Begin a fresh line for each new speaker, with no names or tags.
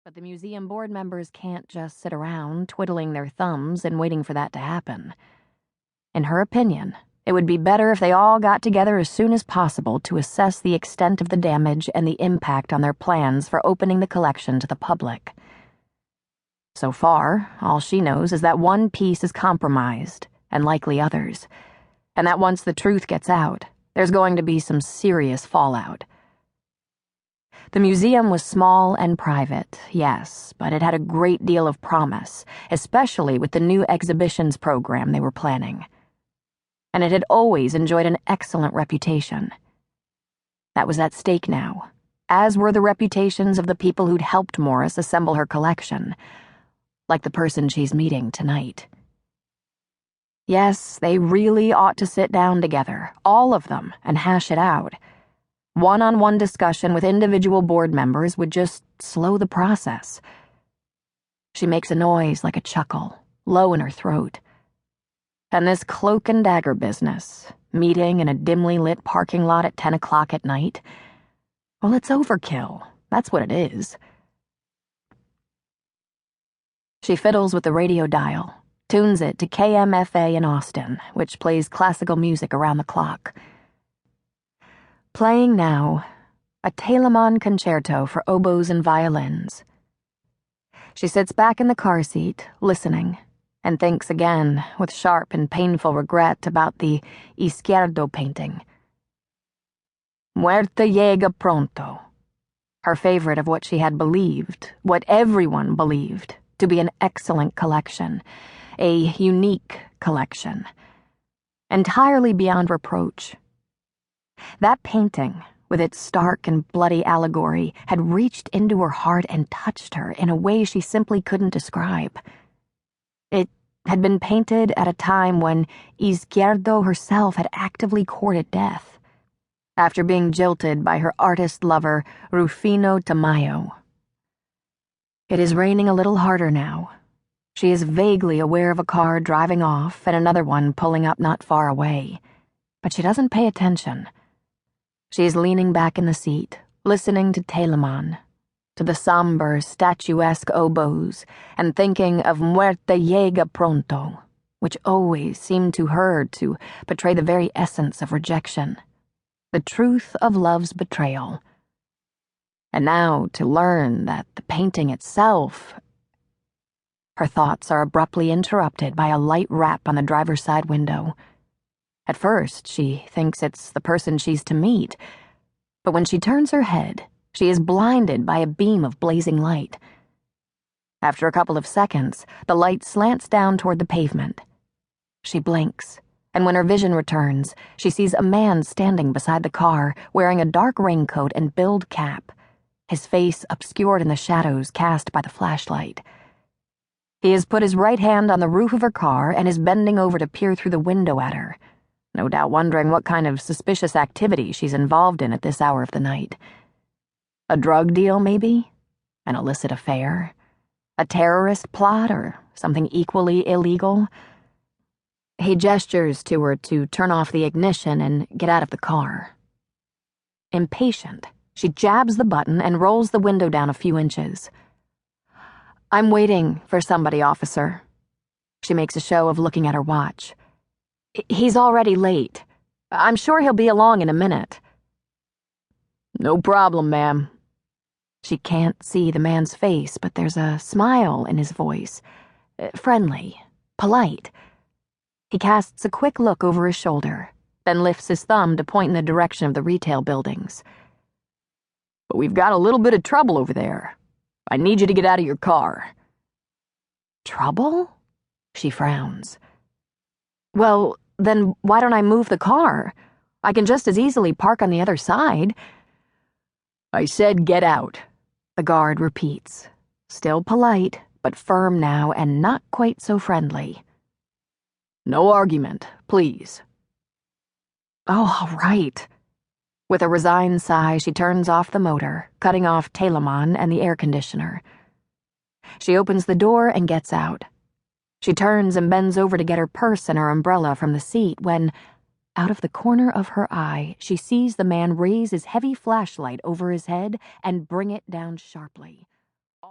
But the museum board members can't just sit around twiddling their thumbs and waiting for that to happen. In her opinion, it would be better if they all got together as soon as possible to assess the extent of the damage and the impact on their plans for opening the collection to the public. So far, all she knows is that one piece is compromised, and likely others, and that once the truth gets out, there's going to be some serious fallout. The museum was small and private, yes, but it had a great deal of promise, especially with the new exhibitions program they were planning. And it had always enjoyed an excellent reputation. That was at stake now, as were the reputations of the people who'd helped Morris assemble her collection, like the person she's meeting tonight. Yes, they really ought to sit down together, all of them, and hash it out. One-on-one discussion with individual board members would just slow the process. She makes a noise like a chuckle, low in her throat. And this cloak and dagger business, meeting in a dimly lit parking lot at 10 o'clock at night, well, it's overkill. That's what it is. She fiddles with the radio dial, tunes it to KMFA in Austin, which plays classical music around the clock. Playing now, a Telemann concerto for oboes and violins. She sits back in the car seat, listening, and thinks again, with sharp and painful regret, about the Izquierdo painting. Muerte llega pronto, her favorite of what she had believed, what everyone believed, to be an excellent collection, a unique collection, entirely beyond reproach. That painting, with its stark and bloody allegory, had reached into her heart and touched her in a way she simply couldn't describe. It had been painted at a time when Izquierdo herself had actively courted death, after being jilted by her artist lover, Rufino Tamayo. It is raining a little harder now. She is vaguely aware of a car driving off and another one pulling up not far away, but she doesn't pay attention. She is leaning back in the seat, listening to Telemann, to the somber, statuesque oboes, and thinking of Muerte llega pronto, which always seemed to her to betray the very essence of rejection, the truth of love's betrayal. And now to learn that the painting itself... Her thoughts are abruptly interrupted by a light rap on the driver's side window. At first, she thinks it's the person she's to meet, but when she turns her head, she is blinded by a beam of blazing light. After a couple of seconds, the light slants down toward the pavement. She blinks, and when her vision returns, she sees a man standing beside the car, wearing a dark raincoat and billed cap, his face obscured in the shadows cast by the flashlight. He has put his right hand on the roof of her car and is bending over to peer through the window at her, no doubt wondering what kind of suspicious activity she's involved in at this hour of the night. A drug deal, maybe? An illicit affair? A terrorist plot, or something equally illegal? He gestures to her to turn off the ignition and get out of the car. Impatient, she jabs the button and rolls the window down a few inches. "I'm waiting for somebody, officer." She makes a show of looking at her watch. "He's already late. I'm sure he'll be along in a minute." "No problem, ma'am." She can't see the man's face, but there's a smile in his voice. Friendly, polite. He casts a quick look over his shoulder, then lifts his thumb to point in the direction of the retail buildings. "But we've got a little bit of trouble over there. I need you to get out of your car." "Trouble?" She frowns. "Well, then why don't I move the car? I can just as easily park on the other side." "I said get out," the guard repeats, still polite, but firm now and not quite so friendly. "No argument, please." "Oh, all right." With a resigned sigh, she turns off the motor, cutting off Telemann and the air conditioner. She opens the door and gets out. She turns and bends over to get her purse and her umbrella from the seat when, out of the corner of her eye, she sees the man raise his heavy flashlight over his head and bring it down sharply.